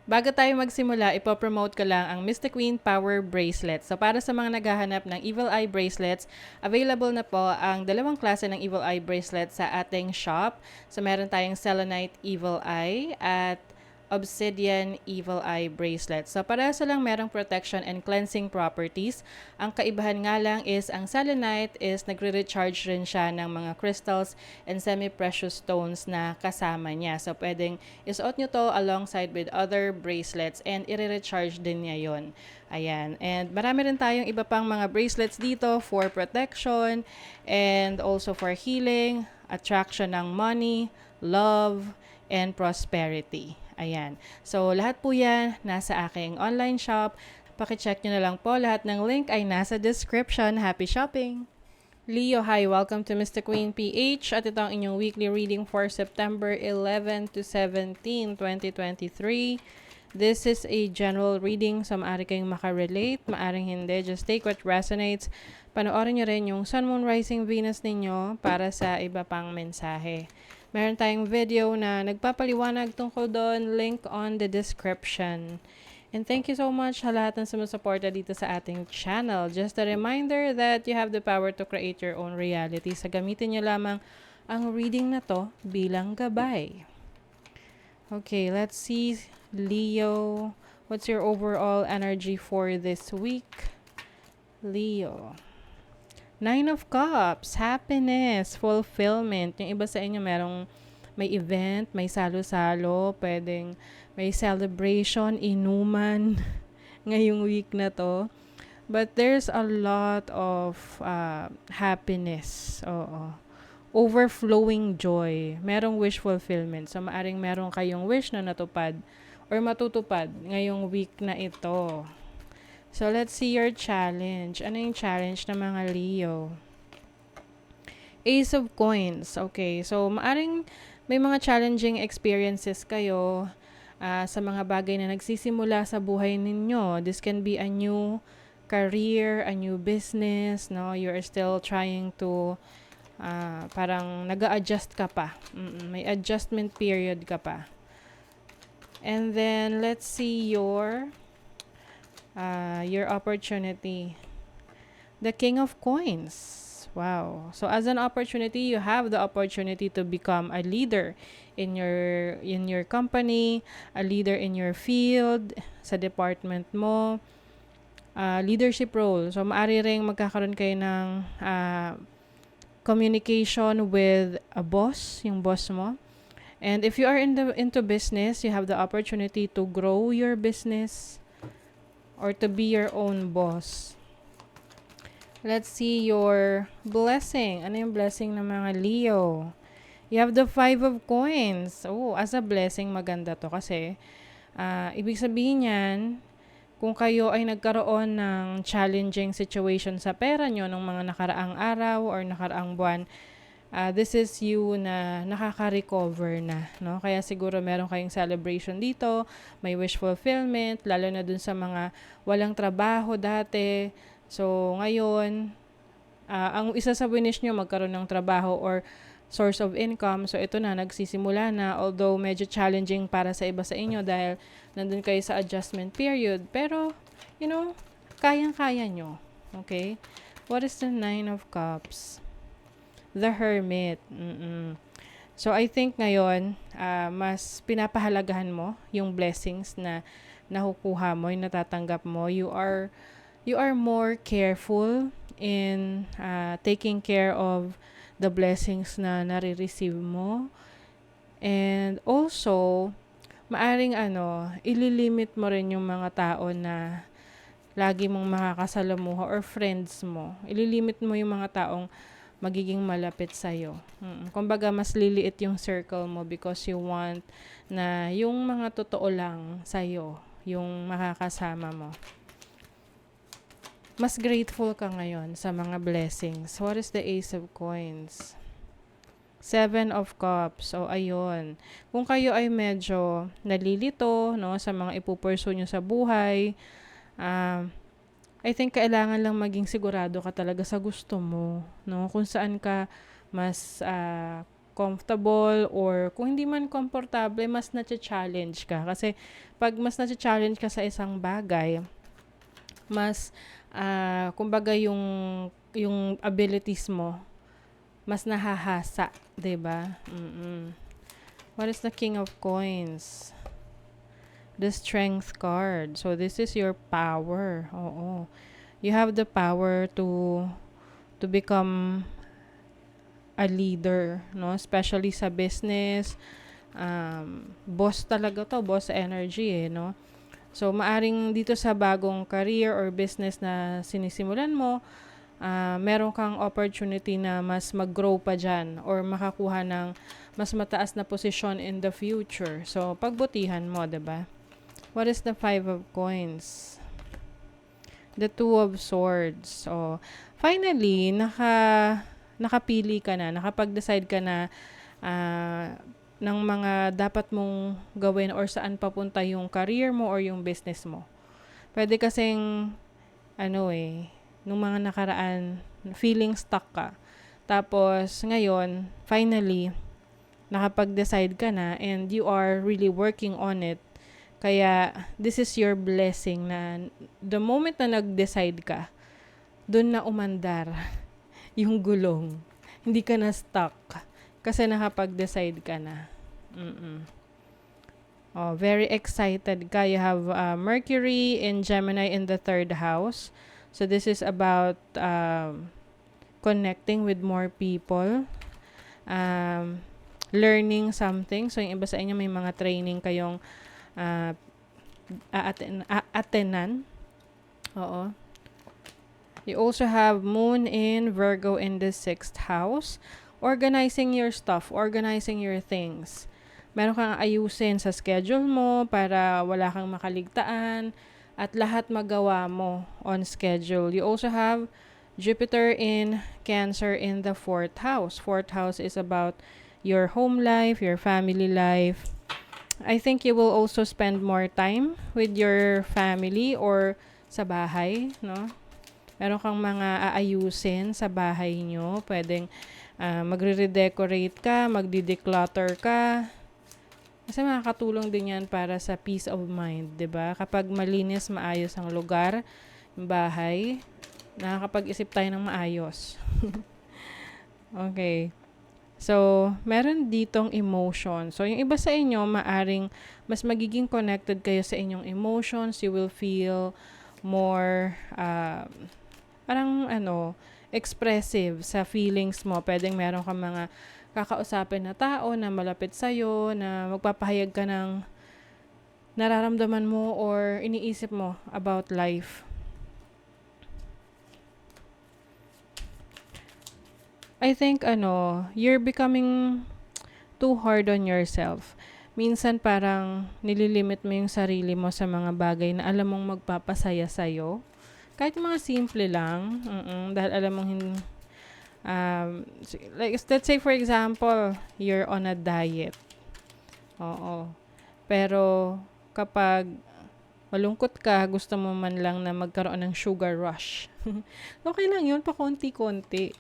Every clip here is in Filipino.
Bago tayo magsimula, ipopromote ko lang ang Mystic Queen Power Bracelet. So para sa mga naghahanap ng Evil Eye Bracelets, available na po ang dalawang klase ng Evil Eye Bracelet sa ating shop. So meron tayong Selenite Evil Eye at Obsidian Evil Eye Bracelet. So parehas lang merong protection and cleansing properties. Ang kaibahan nga lang is ang selenite is nagre-recharge rin siya ng mga crystals and semi-precious stones na kasama niya. So pwedeng isuot nyo to alongside with other bracelets and i-recharge din niya yon. Ayan. And marami rin tayong iba pang mga bracelets dito for protection and also for healing, attraction ng money, love, and prosperity. Ayan. So, lahat po yan nasa aking online shop. Pakicheck nyo na lang po. Lahat ng link ay nasa description. Happy shopping! Leo, hi! Welcome to Mr. Queen PH at ito ang inyong weekly reading for September 11 to 17, 2023. This is a general reading, so maaari kayong makarelate, maaring hindi. Just take what resonates. Panoorin nyo rin yung Sun, Moon, Rising, Venus ninyo para sa iba pang mensahe. Meron tayong video na nagpapaliwanag tungkol doon, link on the description. And thank you so much sa lahat ng sumusuporta dito sa ating channel. Just a reminder that you have the power to create your own reality. So gamitin nyo lamang ang reading na to bilang gabay. Okay, let's see, Leo. What's your overall energy for this week? Leo. 9 of Cups, happiness, fulfillment. Yung iba sa inyo may event, may salo-salo, pwedeng may celebration, inuman ngayong week na to. But there's a lot of happiness. Oo. Overflowing joy. Merong wish fulfillment. So, maaring meron kayong wish na natupad or matutupad ngayong week na ito. So, let's see your challenge. Ano yung challenge ng mga Leo? Ace of Coins. Okay. So, maaring may mga challenging experiences kayo sa mga bagay na nagsisimula sa buhay ninyo. This can be a new career, a new business, no? You are still trying to parang nag-a-adjust ka pa. May adjustment period ka pa. And then, let's see your opportunity. The King of Coins. Wow. So as an opportunity, you have the opportunity to become a leader in your company, a leader in your field, sa department mo, leadership role. So maaari ring magkakaroon kayo ng communication with a boss, yung boss mo. And if you are into business, you have the opportunity to grow your business or to be your own boss. Let's see your blessing. Ano yung blessing ng mga Leo? You have the 5 of Coins. Oh, as a blessing, maganda to kasi ibig sabihin yan, kung kayo ay nagkaroon ng challenging situation sa pera nyo ng mga nakaraang araw or nakaraang buwan, this is you na nakaka-recover na, no? Kaya siguro meron kayong celebration dito, may wish fulfillment, lalo na dun sa mga walang trabaho dati. So, ngayon, ang isa sa winish nyo magkaroon ng trabaho or source of income. So, ito na, nagsisimula na. Although, medyo challenging para sa iba sa inyo dahil nandun kayo sa adjustment period. Pero, kayang-kaya nyo. Okay? What is the 9 of Cups? The Hermit. So, I think ngayon, mas pinapahalagahan mo yung blessings na nakukuha mo, yung natatanggap mo. You are more careful in taking care of the blessings na nare-receive mo. And also, maaring ililimit mo rin yung mga tao na lagi mong makakasalamuha or friends mo. Ililimit mo yung mga taong magiging malapit sa'yo. Kumbaga, mas liliit yung circle mo because you want na yung mga totoo lang sa'yo, yung makakasama mo. Mas grateful ka ngayon sa mga blessings. What is the Ace of Coins? 7 of Cups. So, ayun. Kung kayo ay medyo nalilito, no, sa mga ipupursu nyo sa buhay, I think kailangan lang maging sigurado ka talaga sa gusto mo, no? Kung saan ka mas comfortable, or kung hindi man komportable, mas na-challenge ka. Kasi pag mas na-challenge ka sa isang bagay, mas kumbaga yung abilities mo mas nahahasa, 'di ba? What is the King of Coins? The Strength card. So this is your power. Oo. You have the power to become a leader, no? Especially sa business. Boss talaga to, boss energy no? So maaring dito sa bagong career or business na sinisimulan mo, meron kang opportunity na mas mag-grow pa dyan or makakuha ng mas mataas na posisyon in the future. So, pagbutihan mo, diba? What is the 5 of Coins? The 2 of Swords. So, finally, nakapili ka na, nakapag-decide ka na ng mga dapat mong gawin or saan papunta yung career mo or yung business mo. Pwede kasing, nung mga nakaraan, feeling stuck ka. Tapos, ngayon, finally, nakapag-decide ka na and you are really working on it. Kaya, this is your blessing na the moment na nag-decide ka, dun na umandar yung gulong. Hindi ka na stuck. Kasi nakapag-decide ka na. Very excited ka. You have Mercury and Gemini in the 3rd house. So this is about connecting with more people, learning something. So yung iba sa inyo may mga training kayong attenan. Oo. You also have Moon in Virgo in the 6th house. Organizing your stuff, organizing your things. Meron kang ayusin sa schedule mo para wala kang makaligtaan at lahat magawa mo on schedule. You also have Jupiter in Cancer in the 4th house. 4th house is about your home life, your family life. I think you will also spend more time with your family or sa bahay, no? Meron kang mga aayusin sa bahay nyo. Pwedeng magre-redecorate ka, magdi-declutter ka. Kasi makakatulong din yan para sa peace of mind, 'di ba? Kapag malinis, maayos ang lugar, yung bahay, nakakapag-isip tayo ng maayos. Okay. So, meron ditong emotion. So, yung iba sa inyo, maaring mas magiging connected kayo sa inyong emotions. You will feel more, expressive sa feelings mo. Pwedeng meron kang mga kakausapin na tao na malapit sa'yo, na magpapahayag ka ng nararamdaman mo or iniisip mo about life. I think, you're becoming too hard on yourself. Minsan parang nililimit mo yung sarili mo sa mga bagay na alam mong magpapasaya sa'yo. Kahit mga simple lang, dahil alam mong like, let's say for example, you're on a diet. Oo. Pero kapag malungkot ka, gusto mo man lang na magkaroon ng sugar rush. Okay lang yun, pa konti-konti.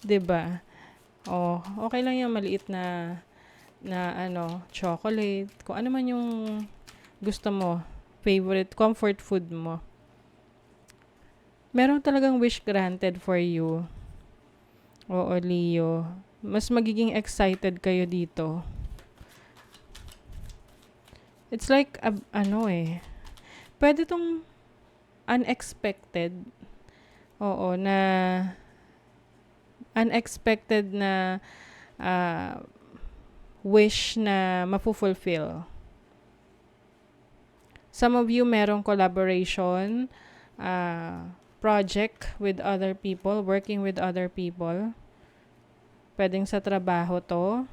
'Di ba? Okay lang yung maliit na chocolate, kung ano man yung gusto mo, favorite comfort food mo. Meron talagang wish granted for you. Oo, Leo. Mas magiging excited kayo dito. It's like, pwede tong unexpected. Oo, na unexpected na wish na mafu-fulfill. Some of you merong collaboration, project with other people, working with other people. Pwedeng sa trabaho to.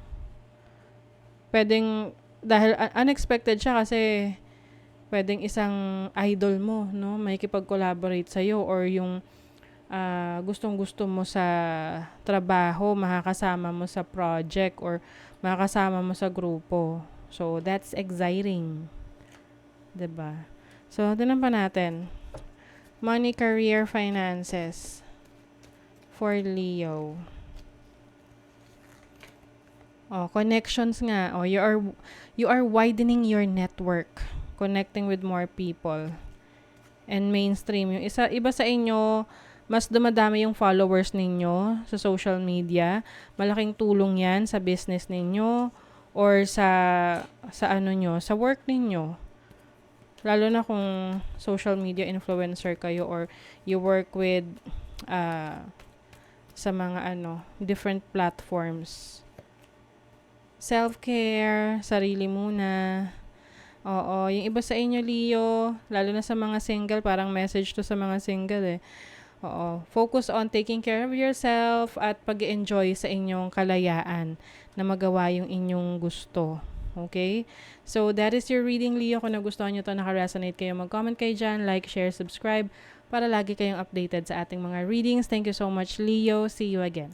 Pwedeng, dahil unexpected siya kasi pwedeng isang idol mo, no? May kipag-collaborate sa'yo or yung gustong-gusto mo sa trabaho, makakasama mo sa project or makakasama mo sa grupo. So, that's exciting. 'Di ba? So, tingnan pa natin. Money, career, finances for Leo. Oh, connections nga. Oh, you are widening your network, connecting with more people. And mainstream. Yung iba sa inyo, mas dumadami yung followers ninyo sa social media. Malaking tulong 'yan sa business ninyo or sa ano nyo, sa work ninyo. Lalo na kung social media influencer kayo or you work with uh, sa mga different platforms. Self-care, sarili muna. Oo, yung iba sa inyo, Leo, lalo na sa mga single, parang message to sa mga single eh. Oo, focus on taking care of yourself at pag-enjoy sa inyong kalayaan na magawa yung inyong gusto. Okay? So, that is your reading, Leo. Kung nagustuhan nyo to, naka-resonate kayo, mag-comment kayo dyan, like, share, subscribe, para lagi kayong updated sa ating mga readings. Thank you so much, Leo. See you again.